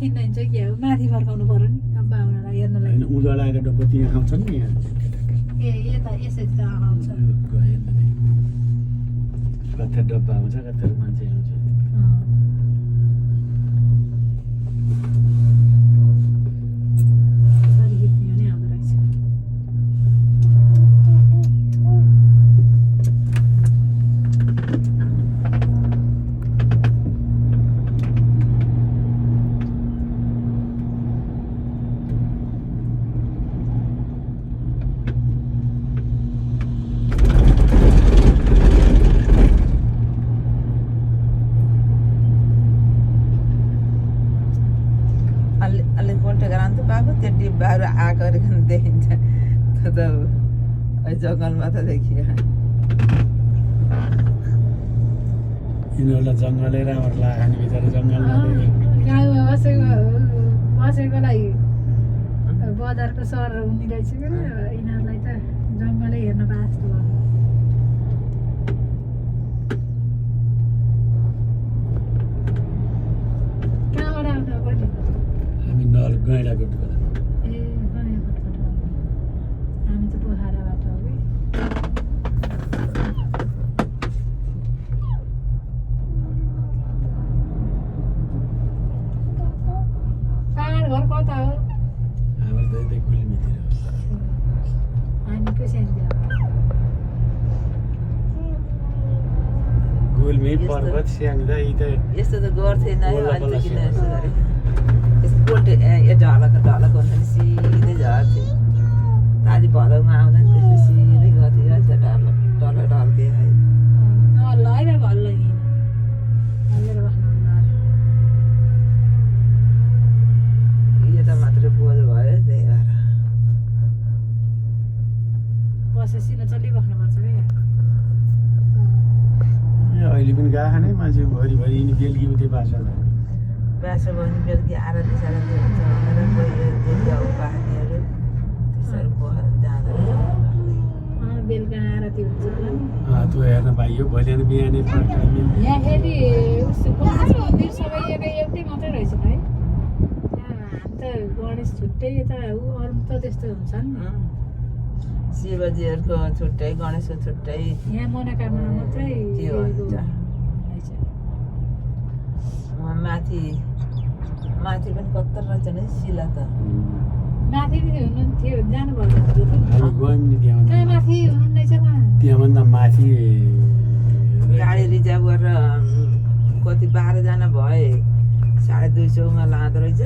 खिन्न हुन्छ कि अब माथि फर्काउनु पर्यो नि अब बाहुनालाई हेर्नलाई होइन उनीहरू आएर डब्बा त्यहाँ खाउँछन् नि यहाँ ए यता यसरी त आउँछ कता डब्बा आउँछ कता मान्छे आउँछ डिब्बाहरू आएको देखिन्छ त जङ्गलमा त देखियो यिनीहरूलाई जङ्गलै राम्रो लाग्यो नि बिचरा जङ्गलमा गाउँमा बसेकोलाई बजारको सहर हुने रहेछ कि यिनीहरूलाई त जङ्गलै हेर्न पाए जस्तो भयो कहाँबाट आउँदा बहिनी हामी नल गैँडाकोटबाट हामी त पोखराबाट हो कि पाहाड घर कता हो हाम्रो त यतै गुल्मीतिर हामी कुसेन्तिर गुल्मी पर्वत स्याङ्दा यी त यस्तो त गर्थेन अहिले किन यस्तो गरे यस्तो पोल्टे यो ढलको हुन्छ नि सिधै झर्थ्यो ताली भदौमा आउँदा नि त्यस्तो सिधै गर्थ्यो अहिले त ढल्के है ल है भल्ल हल्लेर बस्नु यो त मात्रै बोझ भयो त्यही भएर बसेसिन चलिबस्नुपर्छ क्या अहिले पनि गएको नै मान्छे भरिभरि यिनी बेलुकी उतै बाँच्छ बासो भयो भने बेलुकी आरती सारती हुन्छ भनेर कोही देखाउ पानीहरू त्यसरी जाँदा बेलुका आरती हुन्छ होला नि त्यो हेर्न पाइयो भोलि बिहानै यहाँ फेरि गणेश मन्दिर सबै एउटै मात्रै रहेछ है हामी त गणेश छुट्टै यता अरू त त्यस्तो हुन्छ नि शिवजीहरूको छुट्टै गणेशको छुट्टै यहाँ मनोकामना मात्रै त्यो हुन्छ माथि पनि कत्रो रहेछ नि शिला त माथि पनि हुनुहुन्थ्यो जानुभयो हामी गयौँ नि कहाँ माथि हुनुहुँदैछ त्यहाँभन्दा माथि गाडी रिजर्भ गरेर कति 12 जना भए 250 मा लाँदो रहेछ